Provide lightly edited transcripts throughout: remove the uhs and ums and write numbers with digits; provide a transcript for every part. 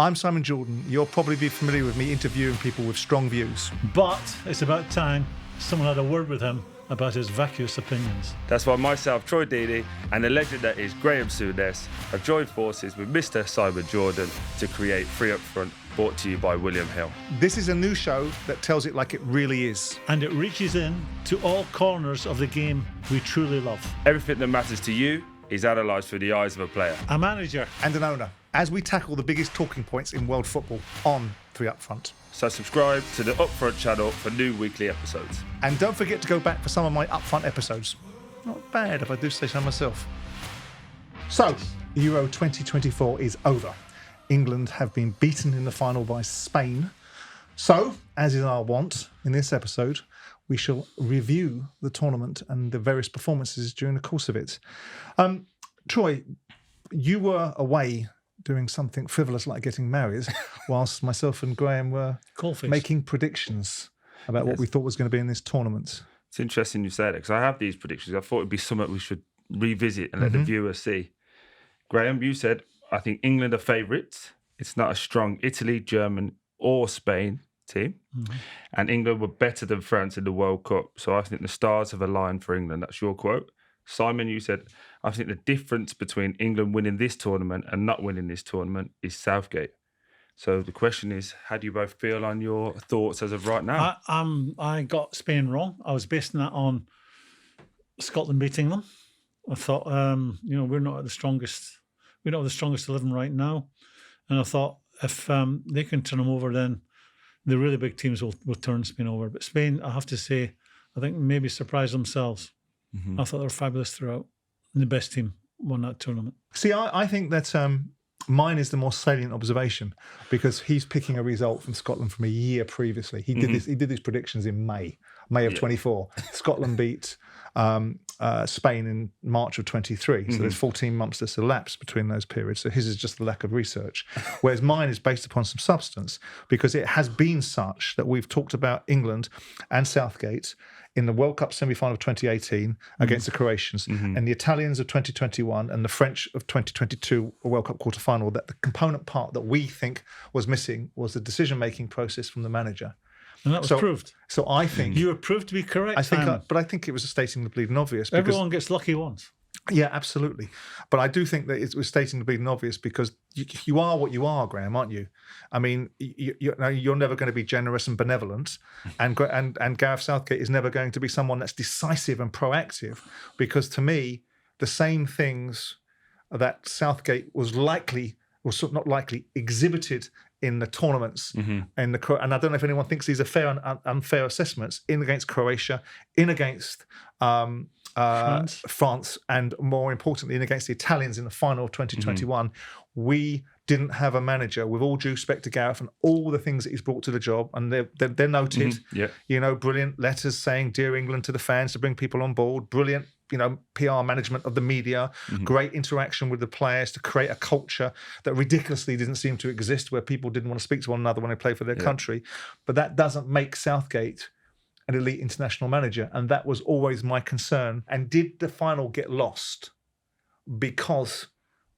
I'm Simon Jordan. You'll probably be familiar with me interviewing people with strong views. But it's about time someone had a word with him about his vacuous opinions. That's why myself, Troy Deeney, and the legend that is Graeme Souness have joined forces with Mr. Simon Jordan to create Free Up Front, brought to you by William Hill. This is a new show that tells it like it really is. And it reaches in to all corners of the game we truly love. Everything that matters to you is analysed through the eyes of a player, A manager. And an owner. As we tackle the biggest talking points in world football on 3 Up Front. So subscribe to the Upfront channel for new weekly episodes. And don't forget to go back for some of my Upfront episodes. Not bad if I do say so myself. So, Euro 2024 is over. England have been beaten in the final by Spain. So, as is our wont in this episode, we shall review the tournament and the various performances during the course of it. Troy, you were away doing something frivolous like getting married, whilst myself and Graeme were making predictions about what we thought was going to be in this tournament. It's interesting you say that, because I have these predictions. I thought it'd be something we should revisit and let the viewers see. Graeme, you said, I think England are favourites. It's not a strong Italy, German or Spain team. And England were better than France in the World Cup. So I think the stars have aligned for England. That's your quote. Simon, you said, I think the difference between England winning this tournament and not winning this tournament is Southgate. So the question is, how do you both feel on your thoughts as of right now? I got Spain wrong. I was basing that on Scotland beating them. I thought, we're not the strongest 11 right now. And I thought if they can turn them over, then the really big teams will turn Spain over. But Spain, I have to say, I think maybe surprised themselves. I thought they were fabulous throughout. And the best team won that tournament. See, I think that mine is the more salient observation, because he's picking a result from Scotland from a year previously. He did this. He did these predictions in May of 24. Scotland beat Spain in March of 23. So there's 14 months that's elapsed between those periods. So his is just the lack of research, whereas mine is based upon some substance, because it has been such that we've talked about England and Southgate in the World Cup semi-final of 2018 against the Croatians, and the Italians of 2021 and the French of 2022 World Cup quarter-final, that the component part that we think was missing was the decision-making process from the manager. And that was proved. So I think... You were proved to be correct, but I think it was stating the bleeding obvious. Because, everyone gets lucky once. Yeah, absolutely. But I do think that it was stating the bleeding obvious, because you are what you are, Graeme, aren't you? I mean, you're never going to be generous and benevolent, and Gareth Southgate is never going to be someone that's decisive and proactive, because to me, the same things that Southgate exhibited in the tournaments, and I don't know if anyone thinks these are fair and unfair assessments, in against Croatia, in against France, and more importantly, in against the Italians in the final of 2021, we didn't have a manager, with all due respect to Gareth and all the things that he's brought to the job, and they're noted. Brilliant letters saying "Dear England" to the fans to bring people on board. Brilliant, PR management of the media. Great interaction with the players to create a culture that ridiculously didn't seem to exist, where people didn't want to speak to one another when they played for their country. But that doesn't make Southgate an elite international manager, and that was always my concern. And did the final get lost because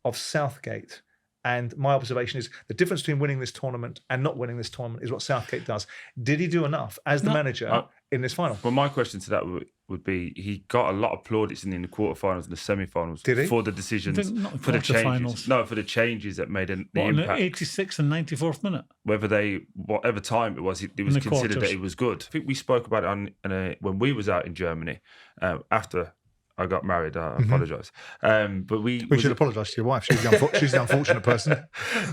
of Southgate? And my observation is the difference between winning this tournament and not winning this tournament is what Southgate does. Did he do enough as the manager in this final? Well, my question to that would be, he got a lot of plaudits in the quarterfinals and the semi-finals for the decisions, for the changes. No, for the changes that made the impact. In the 86th and 94th minute? Whatever time it was considered quarters. That it was good. I think we spoke about it when we was out in Germany after I got married. I apologise. But we should apologise to your wife. She's the unfortunate person.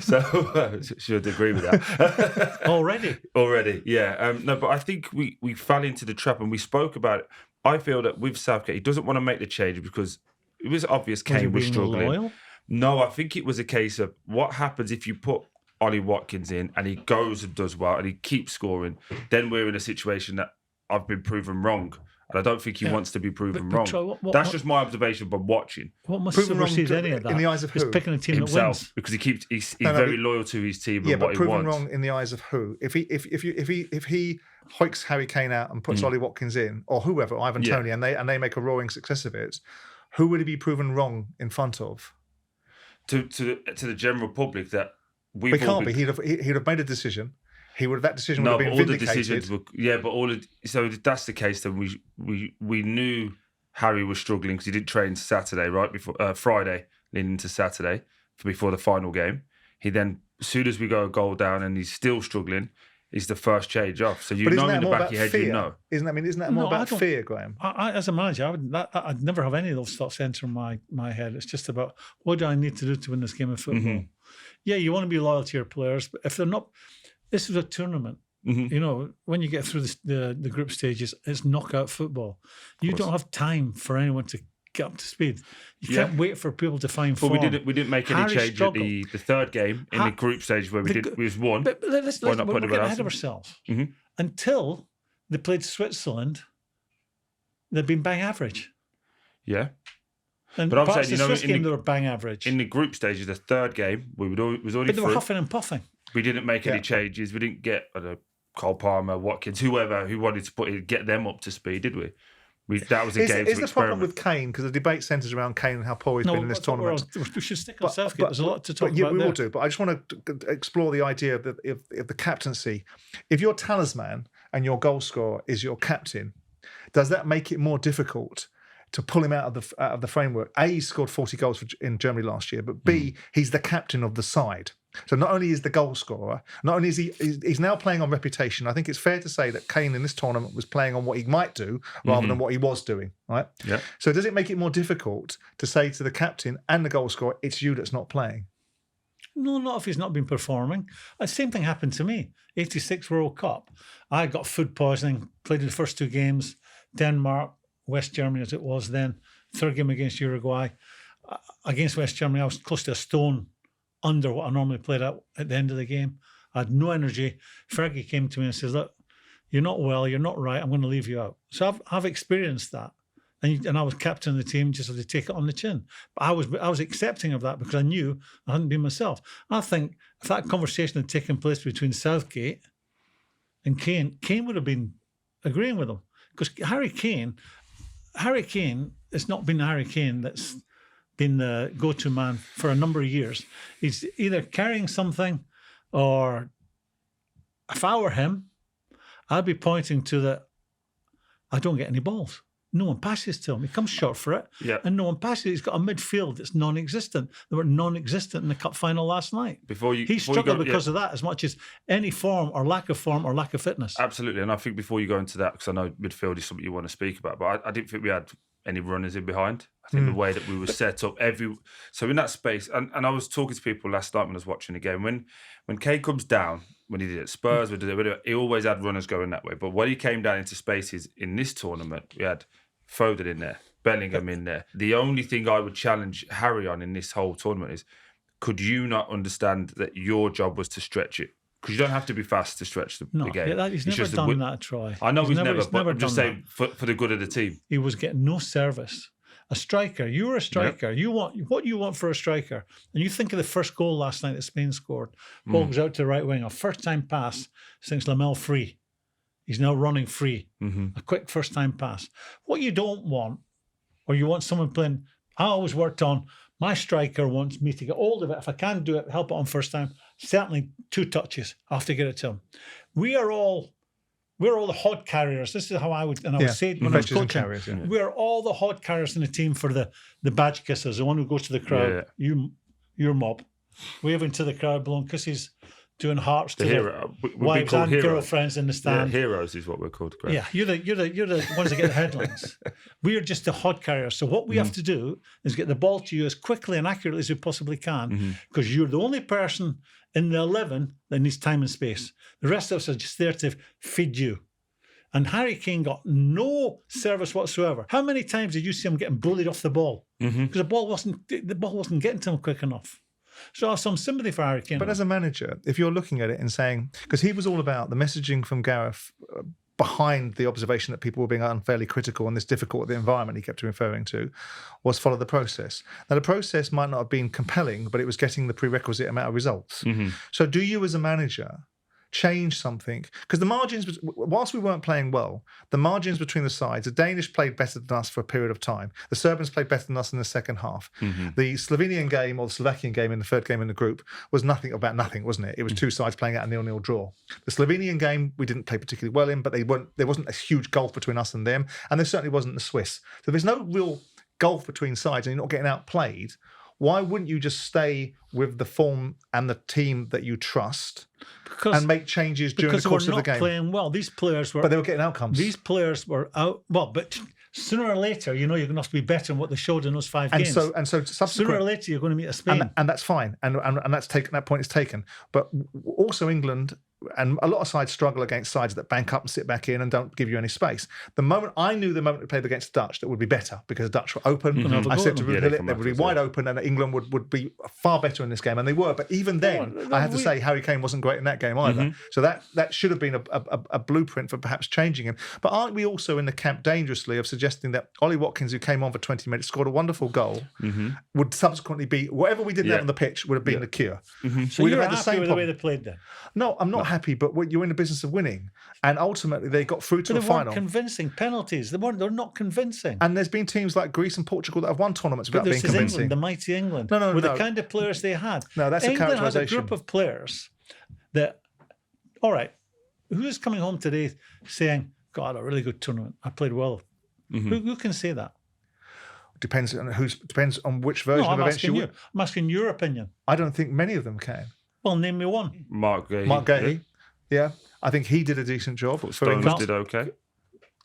So she would agree with that. Already, yeah. No, but I think we fell into the trap, and we spoke about it. I feel that with Southgate, he doesn't want to make the change because it was obvious Kane was struggling. Loyal? No, I think it was a case of what happens if you put Ollie Watkins in and he goes and does well and he keeps scoring. Then we're in a situation that I've been proven wrong. And I don't think he wants to be proven wrong. Troy, that's just my observation from watching. What must supersede any of that? In the eyes of who? He's picking a team himself, that wins. Because he's very loyal to his team and what he wants. Yeah, but proven wrong in the eyes of who? If he hoiks Harry Kane out and puts Ollie Watkins in, or whoever, Ivan Toney, and they make a roaring success of it, who would he be proven wrong in front of? To the general public that we've It can't be. He'd have made a decision. That decision would have been vindicated. The decisions were, so if that's the case, then we knew Harry was struggling because he didn't train Saturday, right before Friday, leading into Saturday before the final game. He then, as soon as we go a goal down and he's still struggling, is the first change off. So you know in the back of your head, you know. Isn't that more about fear, Graeme? I, as a manager, I'd never have any of those thoughts entering my head. It's just about, what do I need to do to win this game of football? Mm-hmm. Yeah, you want to be loyal to your players, but if they're not, this is a tournament. Mm-hmm. You know, when you get through the group stages, it's knockout football. You don't have time for anyone to get up to speed. You can't wait for people to find form. But we didn't make any change at the third game in the group stage where we was one. But let's we're getting ahead of ourselves. Mm-hmm. Until they played Switzerland, they'd been bang average. Yeah. And but I'm saying, the Swiss game, they were bang average. In the group stages, the third game, was already. But they were huffing and puffing. We didn't make any changes. We didn't get Cole Palmer, Watkins, whoever who wanted to get them up to speed, did we? That was a game to experiment. Is the problem with Kane, because the debate centres around Kane and how poor he's been in this tournament? We should stick on Southgate. There's a lot to talk about. We will do, but I just want to explore the idea of the captaincy. If your talisman and your goal scorer is your captain, does that make it more difficult to pull him out of the framework? A, he scored 40 goals in Germany last year, but B, he's the captain of the side. So not only is the goal scorer, not only is he's now playing on reputation. I think it's fair to say that Kane in this tournament was playing on what he might do rather than what he was doing, right? Yeah. So does it make it more difficult to say to the captain and the goal scorer, it's you that's not playing? No, not if he's not been performing. The same thing happened to me. 86 World Cup. I got food poisoning, played in the first two games, Denmark, West Germany as it was then, third game against Uruguay. Against West Germany, I was close to a stone under what I normally played at the end of the game. I had no energy. Fergie came to me and says, look, you're not well, you're not right, I'm going to leave you out. So I've experienced that. And I was captain of the team, just had to take it on the chin. But I was accepting of that because I knew I hadn't been myself. I think if that conversation had taken place between Southgate and Kane would have been agreeing with him. Because Harry Kane, it's not been Harry Kane that's been the go-to man for a number of years. He's either carrying something, or if I were him, I'd be pointing to that I don't get any balls. No one passes to him. He comes short for it, and no one passes. He's got a midfield that's non-existent. They were non-existent in the cup final last night. He struggled because of that as much as any form or lack of fitness. Absolutely, and I think before you go into that, because I know midfield is something you want to speak about, but I didn't think we had any runners in behind. I think the way that we were set up, so in that space, and I was talking to people last night when I was watching the game, when Kane comes down, when he did it at Spurs, he always had runners going that way. But when he came down into spaces in this tournament, we had Foden in there, Bellingham in there. The only thing I would challenge Harry on in this whole tournament is, could you not understand that your job was to stretch it? Because you don't have to be fast to stretch the game. No, he's never done that, Troy. I know he's never but I'm just saying for the good of the team. He was getting no service. A striker, you were a striker. You want what you want for a striker. And you think of the first goal last night that Spain scored. Ball goes out to the right wing, a first-time pass since Lamel free. He's now running free. A quick first-time pass. What you don't want, or you want someone playing, I always worked on, my striker wants me to get hold of it. If I can't do it, help it on first time, certainly 2 touches. I have to get it to him. We're all the hod carriers. This is how I would say it when I was coaching. We're all the hod carriers in the team for the badge kissers, the one who goes to the crowd. Your mob, waving to the crowd, blowing kisses, doing hearts to the wives and girlfriends in the stand. Yeah, heroes is what we're called. Greg. Yeah, you're the ones that get the headlines. We are just the hod carriers. So what we have to do is get the ball to you as quickly and accurately as we possibly can, because you're the only person in the 11 that needs time and space. The rest of us are just there to feed you. And Harry Kane got no service whatsoever. How many times did you see him getting bullied off the ball? Because the ball wasn't getting to him quick enough. So I have some sympathy for Harry Kane. But as a manager, if you're looking at it and saying, because he was all about the messaging from Gareth behind the observation that people were being unfairly critical and this difficult environment he kept referring to, was follow the process. Now, the process might not have been compelling, but it was getting the prerequisite amount of results. So do you as a manager change something, because the margins, whilst we weren't playing well, the margins between the sides, the Danish played better than us for a period of time. The Serbians played better than us in the second half. The Slovenian game or the Slovakian game in the third game in the group was nothing, wasn't it? It was two sides playing out a 0-0 draw. The Slovenian game we didn't play particularly well in, but there wasn't a huge gulf between us and them, and there certainly wasn't the Swiss. So there's no real gulf between sides, and you're not getting outplayed. Why wouldn't you just stay with the form and the team that you trust and make changes during the course of the game? Because we're not playing well. These players were... But they were getting outcomes. These players were out... Well, but sooner or later, you're going to have to be better than what they showed in those 5 games. And so sooner or later, you're going to meet a Spain. And that's fine. And that's taken. That point is taken. But also England... And a lot of sides struggle against sides that bank up and sit back in and don't give you any space. The moment we played against the Dutch, that would be better because the Dutch were open. I said to Ruud Gullit, they would be wide open, and England would be far better in this game, and they were. But even then, I have to say, Harry Kane wasn't great in that game either. So that should have been a blueprint for perhaps changing him. But aren't we also in the camp dangerously of suggesting that Ollie Watkins, who came on for 20 minutes, scored a wonderful goal, would subsequently be whatever we did on the pitch would have been the cure. So you're happy with the way they played then? No, I'm not happy, but you're in the business of winning. And ultimately, they got through to the final. They weren't convincing. Penalties. They're not convincing. And there's been teams like Greece and Portugal that have won tournaments without being convincing. England, the mighty England. No. With the kind of players they had. No, that's England a characterisation. England had a group of players that, all right, who's coming home today saying, God, a really good tournament. I played well. Who can say that? Depends on which version of events you win. I'm asking your opinion. I don't think many of them can. Well, name me one. Mark Gahey. Yeah. I think he did a decent job. Stones did okay.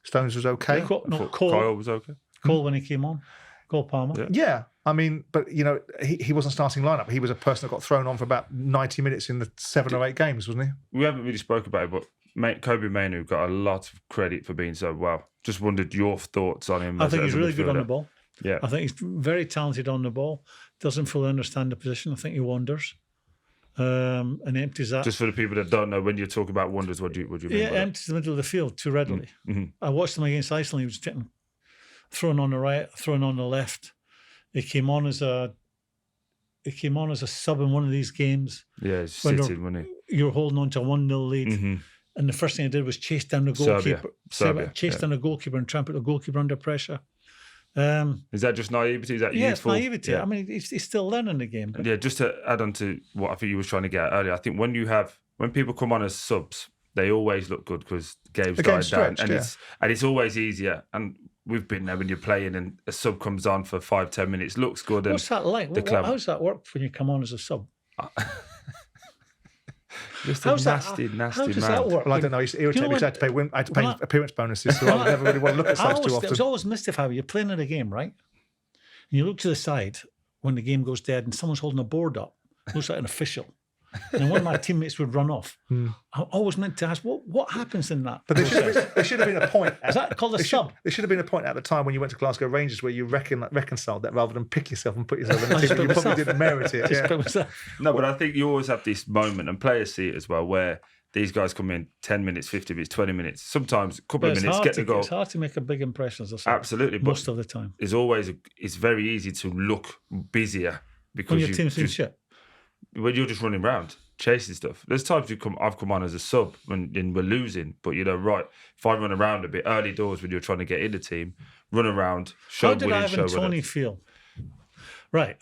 Stones was okay. Cole Kyle was okay. Cole when he came on. Cole Palmer. Yeah. I mean, but, he wasn't starting lineup. He was a person that got thrown on for about 90 minutes in the 7 or 8 games, wasn't he? We haven't really spoke about it, but Kobe Mainoo got a lot of credit for being so well. Just wondered your thoughts on him. I think he's really good on the ball. Yeah. I think he's very talented on the ball. Doesn't fully understand the position. I think he wanders. And empties that. Just for the people that don't know, when you're talking about wonders, what do you mean? Yeah, empties the middle of the field too readily. I watched him against Iceland. He was getting thrown on the right, thrown on the left. He came on as a sub in one of these games. Yeah, he's sitting, wasn't he? You were holding on to a 1-0 lead. And the first thing he did was chase down the goalkeeper. Serbia. Chase down the goalkeeper and trample the goalkeeper under pressure. Is that just naivety? Is that youthful? It's naivety. Yeah. I mean, he's still learning the game. Yeah, just to add on to what I think you were trying to get at earlier, I think when people come on as subs, they always look good because games die down, and it's always easier. And we've been there when you're playing and a sub comes on for 5-10 minutes, looks good. What's that like? How's that work when you come on as a sub? Just a nasty man. How does that work? Well, I don't know. It irritated me because I had to pay appearance bonuses, so I never really want to look at subs too often. It was always mystified. You're playing in a game, right? And you look to the side when the game goes dead and someone's holding a board up. It looks like an official. And one of my teammates would run off. I always meant to ask, what happens in that? But there should have been a point. Is that called a sub? There should have been a point at the time when you went to Glasgow Rangers where you reconciled that rather than pick yourself and put yourself in a team. You probably didn't merit it. No, but I think you always have this moment, and players see it as well, where these guys come in 10 minutes, 50 minutes, 20 minutes, sometimes a couple of minutes, get the goal. It's hard to make a big impression as a sub. Absolutely. Most of the time. It's very easy to look busier because when your team's in shit. When you're just running around, chasing stuff. There's times I've come on as a sub and we're losing, but right, if I run around a bit early doors when you're trying to get in the team, run around, show winning, show winning. How did Ivan Toney feel? Right,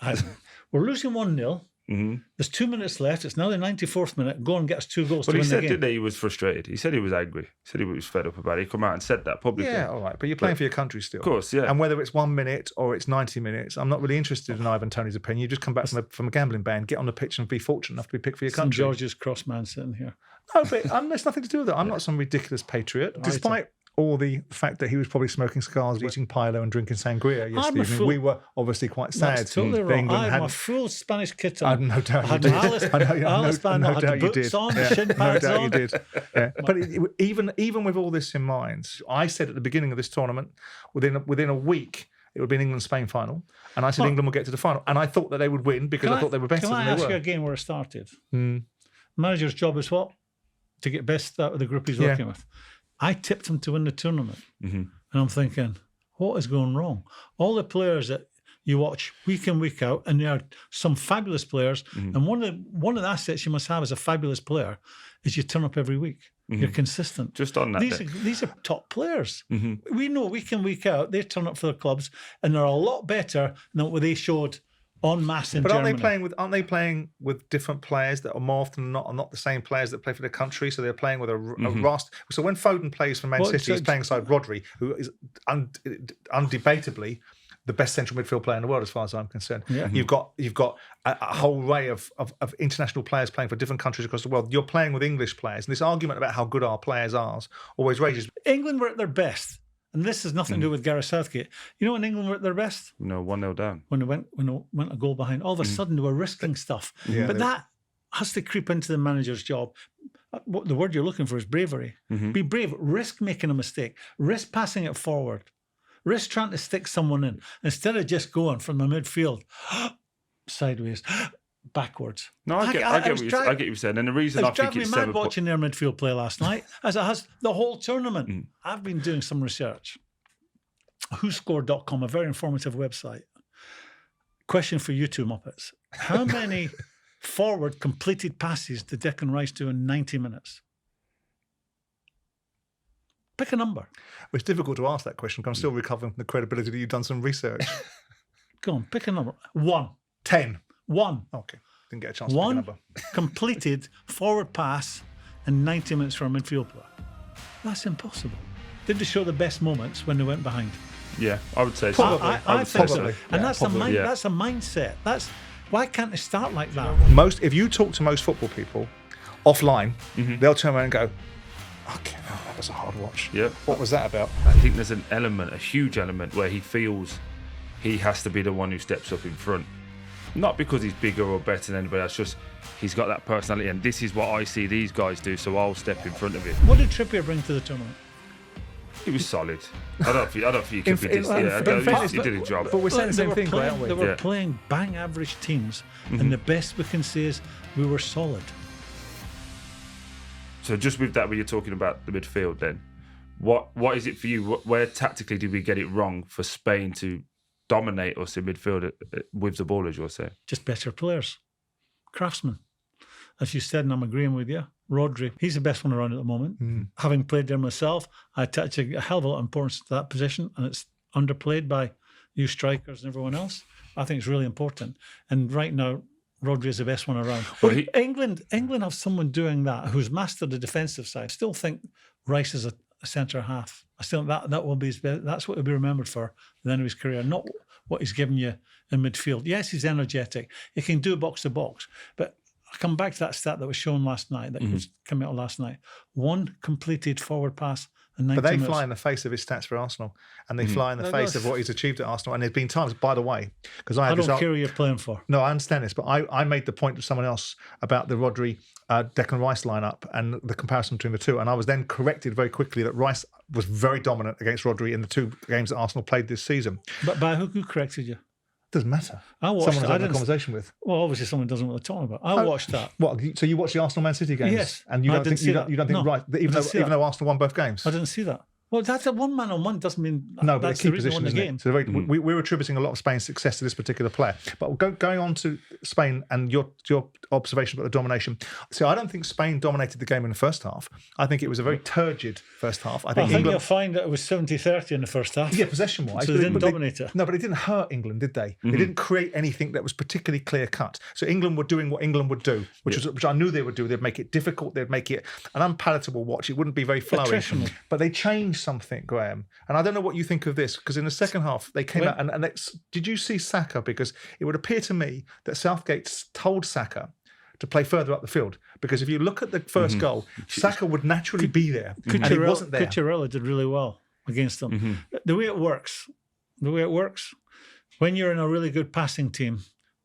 we're losing 1-0. There's 2 minutes left. It's now the 94th minute. Go and get us 2 goals to win the game. But he said that he was frustrated. He said he was angry. He said he was fed up about it. He come out and said that publicly. Yeah, all right. But you're playing for your country still. Of course, yeah. And whether it's 1 minute or it's 90 minutes, I'm not really interested in Ivan Toney's opinion. You just come back from a gambling ban, get on the pitch and be fortunate enough to be picked for your country. St. George's Cross man sitting here. No, but there's nothing to do with that. I'm not some ridiculous patriot. Despite all the fact that he was probably smoking cigars, eating Pilo and drinking sangria yesterday evening. We were obviously quite sad. That's totally wrong. I had my full Spanish kit on. I had no doubt you did. No doubt you did. But even with all this in mind, I said at the beginning of this tournament, within a week, it would be an England-Spain final. And I said England would get to the final. And I thought that they would win because I thought they were better than they were. Can I ask you again where it started? Manager's job is what? To get best out of the group he's working with. I tipped him to win the tournament. And I'm thinking, what is going wrong? All the players that you watch week in, week out, and there are some fabulous players. And one of the assets you must have as a fabulous player is you turn up every week. You're consistent. Just on that, these are top players. We know week in, week out, they turn up for their clubs, and they're a lot better than what they showed en masse in Germany. Aren't they playing with different players that are more often than not are not the same players that play for their country? So they're playing with a roster. So when Foden plays for Man City, he's playing beside Rodri, who is undebatably the best central midfield player in the world, as far as I'm concerned. Yeah. You've got a whole array of international players playing for different countries across the world. You're playing with English players, and this argument about how good our players are always rages. England were at their best, and this has nothing to do with Gareth Southgate. You know when England were at their best? No, 1-0 down. When they went a goal behind, all of a sudden they were risking stuff. Yeah, but that has to creep into the manager's job. What the word you're looking for is bravery. Be brave. Risk making a mistake. Risk passing it forward. Risk trying to stick someone in instead of just going from the midfield sideways, backwards. No, I get what you're saying. And the reason I think it's mad watching their midfield play last night, as it has the whole tournament. I've been doing some research. WhoScored.com, a very informative website. Question for you two Muppets. How many forward completed passes did Declan Rice do in 90 minutes? Pick a number. It's difficult to ask that question because I'm still recovering from the credibility that you've done some research. Go on, pick a number. 1. 10. 1. Okay. Didn't get a chance to pick a number. Completed forward pass in 90 minutes for a midfield player. That's impossible. Did they show the best moments when they went behind? Yeah, I would say so. I think so. Probably. And Yeah, that's a mindset. Why can't they start like that? If you talk to most football people offline, they'll turn around and go, okay, that was a hard watch. Yeah. What was that about? I think there's a huge element where he feels he has to be the one who steps up in front. Not because he's bigger or better than anybody else, just he's got that personality and this is what I see these guys do, so I'll step in front of it. What did Trippier bring to the tournament? He was solid. I don't think he could be he did a job. But we're saying the same thing, aren't we? They were playing bang average teams, and the best we can say is we were solid. So just with that, when you're talking about the midfield then, what is it for you? Where tactically did we get it wrong for Spain to dominate us in midfield with the ball, as you're saying? Just better players. Craftsmen. As you said, and I'm agreeing with you, Rodri, he's the best one around at the moment. Having played there myself, I attach a hell of a lot of importance to that position, and it's underplayed by you strikers and everyone else. I think it's really important. And right now, Rodri is the best one around. Well, England have someone doing that who's mastered the defensive side. I still think Rice is a centre half. I still think that will be that's what he'll be remembered for at the end of his career, not what he's given you in midfield. Yes, he's energetic. He can do box to box, but I come back to that stat that was shown last night, that was coming out last night. 1 completed forward pass in 90 minutes. But they fly in the face of his stats for Arsenal, and they fly in the face of what he's achieved at Arsenal. And there's been times, by the way, because I don't care who you're playing for. No, I understand this, but I made the point to someone else about the Rodri Declan Rice lineup and the comparison between the two, and I was then corrected very quickly that Rice was very dominant against Rodri in the 2 games that Arsenal played this season. But by who corrected you? Doesn't matter. I watched. Someone I had a conversation with. Well, obviously, someone doesn't know what they're talking about. I watched that. What? So you watched the Arsenal Man City games? Yes. And you don't think right? Even though Arsenal won both games. I didn't see that. Well, that's a 1-man-on-1 doesn't mean no, but that's a key the reason position, won the game. So we're attributing a lot of Spain's success to this particular player. But going on to Spain and your observation about the domination. So I don't think Spain dominated the game in the first half. I think it was a very turgid first half. I think you'll find that it was 70-30 in the first half. Yeah, possession-wise. So they didn't dominate it. No, but it didn't hurt England, did they? They didn't create anything that was particularly clear-cut. So England were doing what England would do, which I knew they would do. They'd make it difficult. They'd make it an unpalatable watch. It wouldn't be very flowing. But they changed something, Graeme. And I don't know what you think of this, because in the second half, they came out and did you see Saka? Because it would appear to me that Southgate told Saka to play further up the field. Because if you look at the first goal, Saka would naturally be there, and he wasn't there. Cucurella did really well against them. The way it works, when you're in a really good passing team,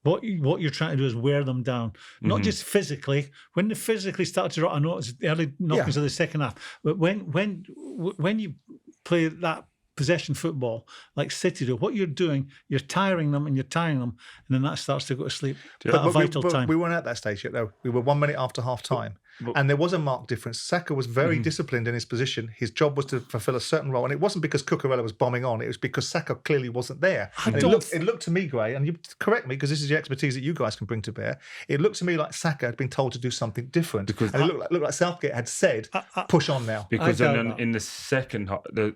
what you're trying to do is wear them down, not just physically. When they physically start to, I know it's the early knockings of the second half, but when you play that possession football like City do. What you're doing, you're tiring them, and then that starts to go to sleep at a vital time. We weren't at that stage yet, though. We were 1 minute after half time. And there was a marked difference. Saka was very disciplined in his position. His job was to fulfill a certain role. And it wasn't because Cucurella was bombing on. It was because Saka clearly wasn't there. It looked to me, Gray, and you correct me because this is the expertise that you guys can bring to bear. It looked to me like Saka had been told to do something different. Because it looked like Southgate had said, push on now. Because in the second,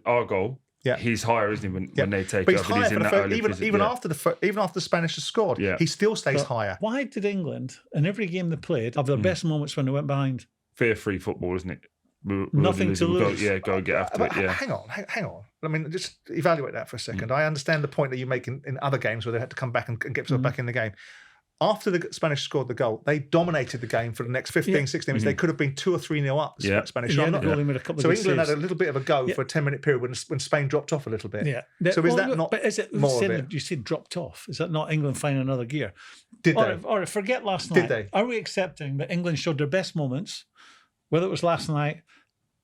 our goal, he's higher, isn't he, when they take over? He's higher even after the Spanish has scored, he still stays higher. Why did England, in every game they played, have their best moments when they went behind? Fear-free football, isn't it? Nothing to lose. Go get after it. Yeah. Hang on. I mean, just evaluate that for a second. I understand the point that you make in other games where they had to come back and get themselves back in the game. After the Spanish scored the goal, they dominated the game for the next 15, 16 minutes. They could have been 2 or 3-0 up, the Spanish. So England had a little bit of a go for a 10-minute period when Spain dropped off a little bit. Yeah. So is that not but is it, more of it? You said dropped off. Is that not England finding another gear? Did they? Or forget last night. Did they? Are we accepting that England showed their best moments, whether it was last night,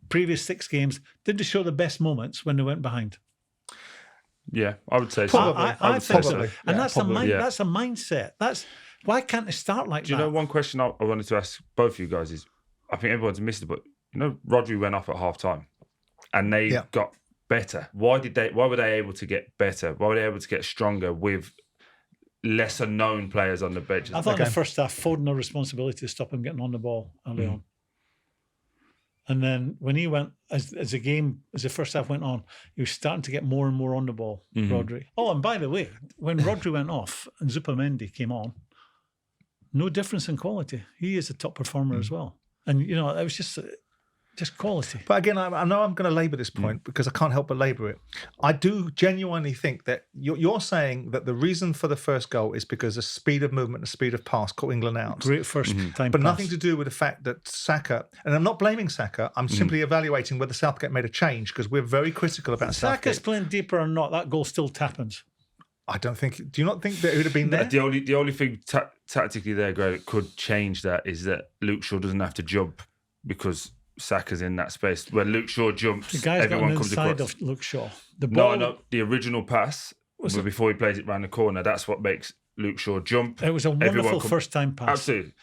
previous 6 games, did they show the best moments when they went behind? Yeah, I would say so. I think so. Probably. And that's a mindset. Why can't they start like that? Do you know one question I wanted to ask both of you guys is, I think everyone's missed it, but Rodri went off at half time and they got better. Why were they able to get better? Why were they able to get stronger with lesser known players on the bench? I thought in the first half, Foden had responsibility to stop him getting on the ball early on. And then when he went, as the first half went on, he was starting to get more and more on the ball, Rodri. Oh, and by the way, when Rodri went off and Zupamendi came on, no difference in quality. He is a top performer as well. And, it was just quality. But again, I know I'm going to labour this point because I can't help but labour it. I do genuinely think that you're saying that the reason for the first goal is because the speed of movement, the speed of pass caught England out. Great first time But pass. nothing to do with the fact that Saka, and I'm not blaming Saka, I'm simply evaluating whether Southgate made a change because we're very critical about Southgate. Saka's playing deeper or not, that goal still happens. I don't think. Do you not think that it would have been there? The only thing tactically there, Greg, that could change that is that Luke Shaw doesn't have to jump because Saka's in that space. When Luke Shaw jumps, the guy's everyone got comes inside across. of Luke Shaw. The ball, No, the original pass before he plays it round the corner. That's what makes Luke Shaw jump. It was a wonderful first time pass. Absolutely.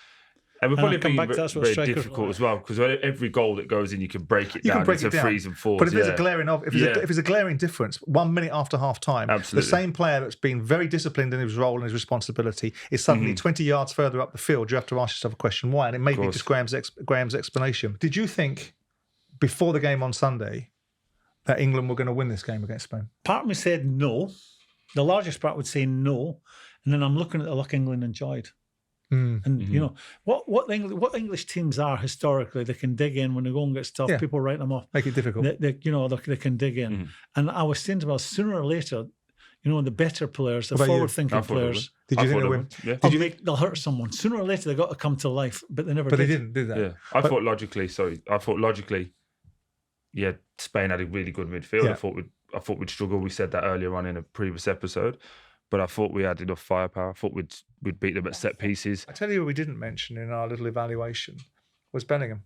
And we're probably being very strikers difficult as well because every goal that goes in, you can break it down into 3s and 4s. But if there's a glaring difference, 1 minute after half time, the same player that's been very disciplined in his role and his responsibility is suddenly 20 yards further up the field. You have to ask yourself a question: why? And it may be just Graham's explanation. Did you think before the game on Sunday that England were going to win this game against Spain? Part of me said no. The largest part would say no, and then I'm looking at the luck England enjoyed. And what English teams are historically, they can dig in when they go and get stuff. Yeah. People write them off, make it difficult. They can dig in. And I was saying to myself, sooner or later, the better players, the forward-thinking players. Did you think they'll win? Yeah. They'll hurt someone sooner or later. They got to come to life, but they never. But they didn't, did they? Yeah, I thought logically. Yeah, Spain had a really good midfield. Yeah. I thought we'd struggle. We said that earlier on in a previous episode. But I thought we had enough firepower. I thought we'd beat them at set pieces. I tell you what we didn't mention in our little evaluation was Bellingham.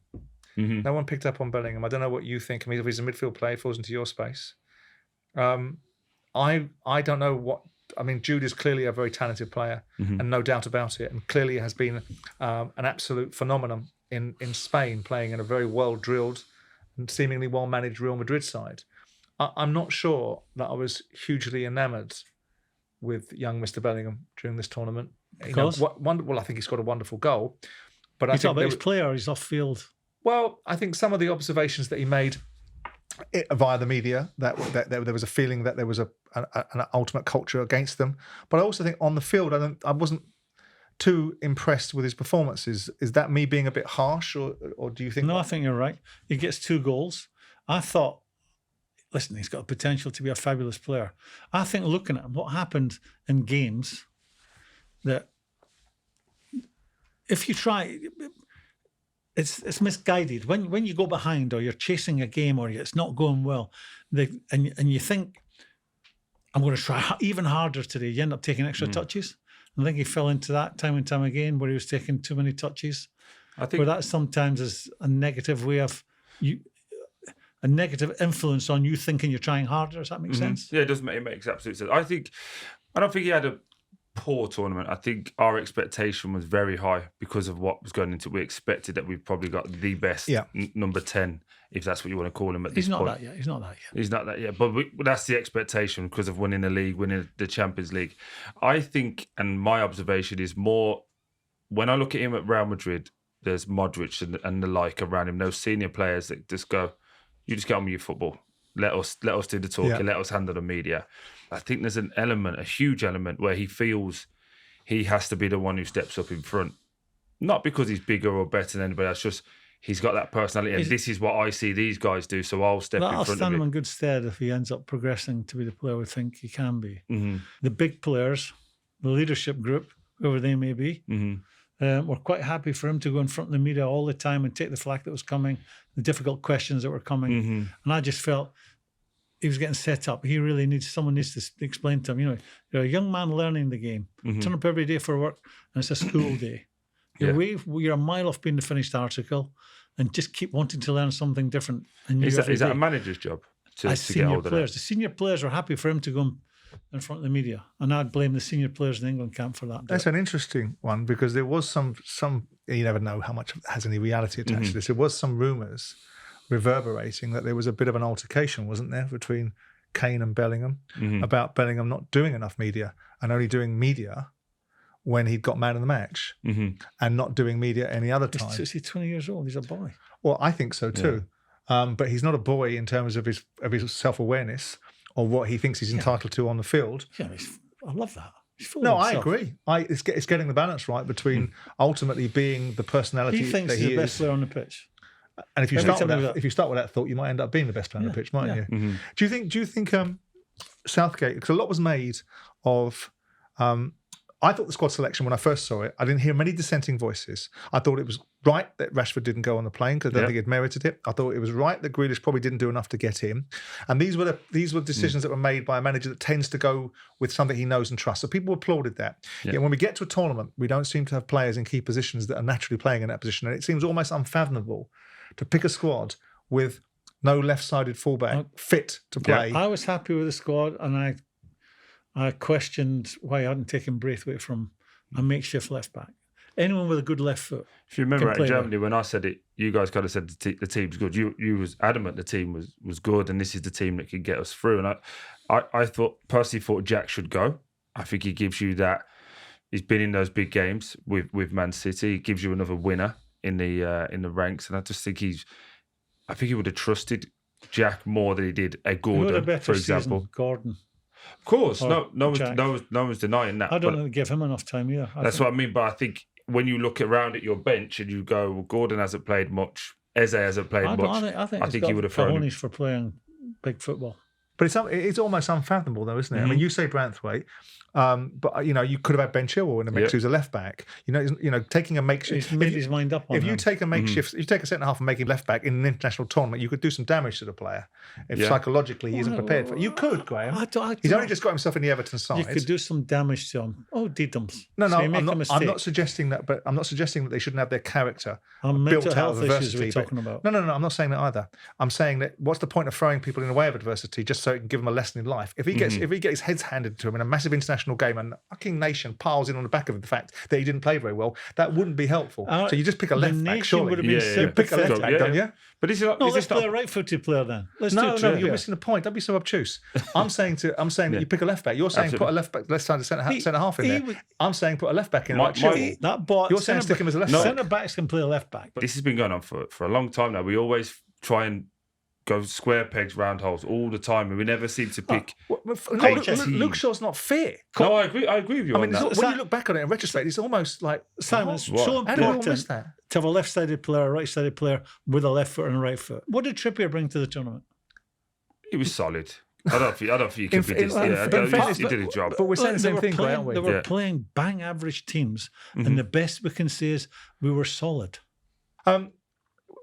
No one picked up on Bellingham. I don't know what you think. I mean, if he's a midfield player, he falls into your space. I don't know what... I mean, Jude is clearly a very talented player and no doubt about it, and clearly has been an absolute phenomenon in Spain, playing in a very well-drilled and seemingly well-managed Real Madrid side. I'm not sure that I was hugely enamoured with young Mr. Bellingham during this tournament. Because? I think he's got a wonderful goal. But I think about his player, he's off field. Well, I think some of the observations that he made via the media, that there was a feeling that there was an ultimate culture against them. But I also think on the field, I wasn't too impressed with his performances. Is that me being a bit harsh, or do you think? No, I think you're right. He gets 2 goals. I thought, listen, he's got the potential to be a fabulous player. I think looking at him, what happened in games, that if you try, it's misguided. When you go behind or you're chasing a game or it's not going well, and you think, I'm going to try even harder today, you end up taking extra touches. I think he fell into that time and time again where he was taking too many touches. I think where that sometimes is a negative way of you. a negative influence on you thinking you're trying harder. Does that make sense? Yeah, it makes absolute sense. I don't think he had a poor tournament. I think our expectation was very high because of what was going into it. We expected that we've probably got the best number 10, if that's what you want to call him at this point. He's not that yet. But that's the expectation because of winning the league, winning the Champions League. I think, and my observation is more, when I look at him at Real Madrid, there's Modric and the like around him, those senior players that just go, you just get on with your football. Let us do the talking, let us handle the media. I think there's an element, a huge element, where he feels he has to be the one who steps up in front. Not because he's bigger or better than anybody else, just he's got that personality and this is what I see these guys do, so I'll step in front of it. That'll stand him in good stead if he ends up progressing to be the player we think he can be. The big players, the leadership group, whoever they may be, were quite happy for him to go in front of the media all the time and take the flack that was coming, the difficult questions that were coming. And I just felt he was getting set up. Someone needs to explain to him, you're a young man learning the game. Turn up every day for work and it's a school day. You're a mile off being the finished article and just keep wanting to learn something different. Is that a manager's job to get hold of that? The senior players were happy for him to go in front of the media. And I'd blame the senior players in the England camp for that. That's an interesting one because there was some you never know how much has any reality attached to this. There was some rumours reverberating that there was a bit of an altercation, wasn't there, between Kane and Bellingham about Bellingham not doing enough media and only doing media when he'd got man of the match and not doing media any other time. Is he 20 years old? He's a boy. Well, I think so too. But he's not a boy in terms of his self-awareness or what he thinks he's entitled to on the field. Yeah, I love that. No, I agree. It's getting the balance right between ultimately being the personality he thinks that he's he the best is. player on the pitch. And if you start with that thought, you might end up being the best player on the pitch, mightn't you? Do you think Southgate? Because a lot was made of. I thought the squad selection when I first saw it, I didn't hear many dissenting voices. I thought it was right that Rashford didn't go on the plane because I don't think he'd merited it. I thought it was right that Grealish probably didn't do enough to get in. And these were decisions that were made by a manager that tends to go with something he knows and trusts. So people applauded that. Yet when we get to a tournament, we don't seem to have players in key positions that are naturally playing in that position. And it seems almost unfathomable to pick a squad with no left-sided fullback fit to play. I was happy with the squad and I questioned why I hadn't taken Braithwaite from a makeshift left back. Anyone with a good left foot. If you remember in Germany, when I said it, you guys kind of said the team's good. You was adamant the team was good, and this is the team that can get us through. And I personally thought Jack should go. I think he gives you that. He's been in those big games with Man City. He gives you another winner in the ranks, and I just think I think he would have trusted Jack more than he did a Gordon, for example. Gordon. Of course, no one's denying that. I don't think give him enough time either. That's what I mean. But I think when you look around at your bench and you go, well, Gordon hasn't played much, Eze hasn't played much. I think he would have thrown him for playing big football. But it's almost unfathomable, though, isn't it? I mean, you say Branthwaite, but you could have had Ben Chilwell in the mix, who's a left back. Taking a makeshift. He's made his mind up on If you take a makeshift, if you take a centre half and make him left back in an international tournament, you could do some damage to the player if psychologically he isn't prepared for it. You could, Graeme. He's only just got himself in the Everton side. You could do some damage to him. Oh, Diddums. No, I'm not suggesting that, but I'm not suggesting that they shouldn't have their character built out of adversity. We're talking about. No, I'm not saying that either. I'm saying that what's the point of throwing people in the way of adversity just so it can give them a lesson in life? If he gets his head handed to him in a massive international game and the fucking nation piles in on the back of the fact that he didn't play very well, that wouldn't be helpful. So you just pick a left back, surely. You pick a left back, don't you? But let's play a right-footed player then. You're missing the point. Don't be so obtuse. I'm saying that you pick a left back. You're saying put a left back, left side centre half in there. I'm saying put a left back in. You're saying stick him as a left back. Centre backs can play a left back. This has been going on for a long time now. We always try and go square pegs, round holes all the time, and we never seem to pick. Luke Shaw's not fit. No, I agree with you on that. When you look back on it in retrospect, it's almost like Simon. It's so important to have a left-sided player, a right-sided player with a left foot and a right foot. What did Trippier bring to the tournament? He was solid. I don't think you can be he did his job. But we're saying the same thing, aren't we? They were playing bang average teams, and the best we can say is we were solid.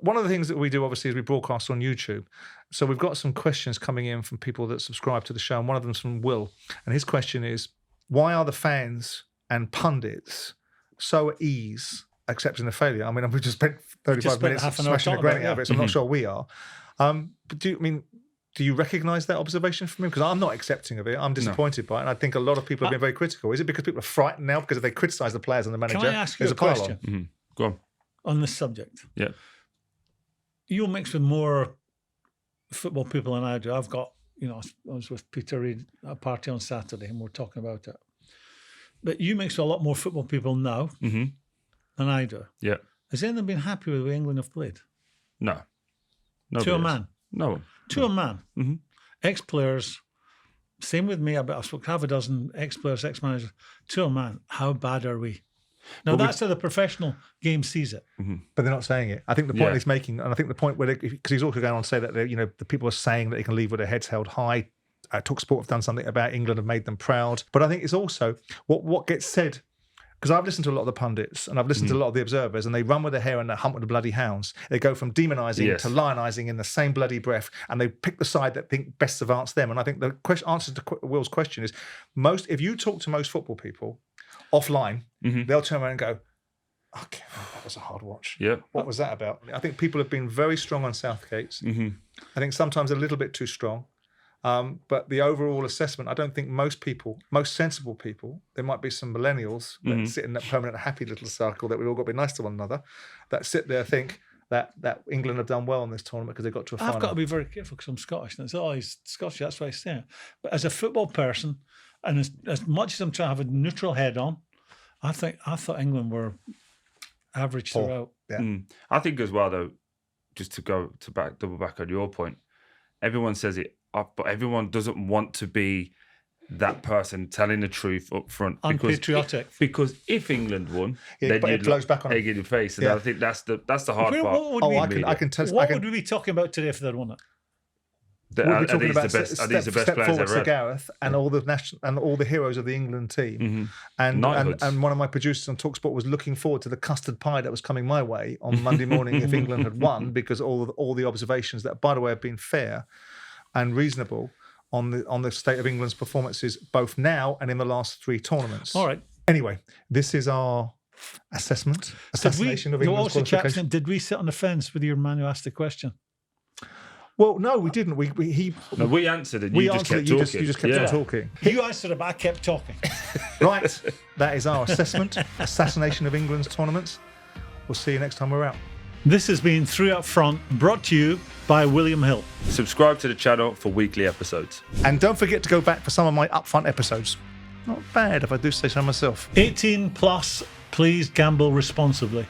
One of the things that we do, obviously, is we broadcast on YouTube. So we've got some questions coming in from people that subscribe to the show, and one of them's from Will. And his question is, why are the fans and pundits so at ease accepting the failure? I mean, we've just spent 35 minutes smashing the granite out of it, so I'm not sure we are. But do you recognise that observation from him? Because I'm not accepting of it. I'm disappointed by it. And I think a lot of people have been very critical. Is it because people are frightened now because if they criticise the players and the manager? Can I ask you a question? Mm-hmm. Go on this subject? Yeah. You'll mix with more football people than I do. I've got, I was with Peter Reid at a party on Saturday and we're talking about it. But you mix with a lot more football people now than I do. Yeah. Has anyone been happy with the way England have played? No. To a man? No. To a man. Mm-hmm. Ex-players, same with me, I've spoken half a dozen ex-players, ex-managers. To a man, how bad are we? Now, that's how the professional game sees it. Mm-hmm. But they're not saying it. I think the point he's making, and I think the point where, because he's also going on to say that, the people are saying that they can leave with their heads held high. TalkSport have done something about England and made them proud. But I think it's also what gets said, because I've listened to a lot of the pundits and I've listened to a lot of the observers, and they run with their hair and they hump with the bloody hounds. They go from demonising to lionising in the same bloody breath, and they pick the side that think best advance them. And I think the answer to Will's question is, if you talk to most football people offline, they'll turn around and go, okay, that was a hard watch. Yeah. What was that about? I think people have been very strong on Southgate's. I think sometimes a little bit too strong. But the overall assessment, I don't think most sensible people, there might be some millennials that sit in that permanent happy little circle that we've all got to be nice to one another, that sit there think that England have done well in this tournament because they got to a final. I've got to be very careful because I'm Scottish, and it's always Scottish, that's why I say it. But as a football person, and as much as I'm trying to have a neutral head on, I thought England were average throughout. Yeah. I think as well, though, just to double back on your point, everyone says it up, but everyone doesn't want to be that person telling the truth up front. Unpatriotic. Because if England won, then but it blows back on egg in the face. And I think that's the hard part. What would we be talking about today if they'd won it? We'll be talking about the best players ever had? Gareth and all the heroes of the England team, and one of my producers on TalkSport was looking forward to the custard pie that was coming my way on Monday morning if England had won, because all the observations that, by the way, have been fair and reasonable on the state of England's performances assessation in the last 3 tournaments. All right. Anyway, this is our assassination of England's qualification. Did we sit on the fence with your man who asked the question? Well, no, we didn't. We answered it. You just kept talking. You just kept on talking. You answered it, but I kept talking. Right. That is our assassination of England's tournaments. We'll see you next time we're out. This has been 3 Up Front, brought to you by William Hill. Subscribe to the channel for weekly episodes. And don't forget to go back for some of my upfront episodes. Not bad, if I do say so myself. 18 plus, please gamble responsibly.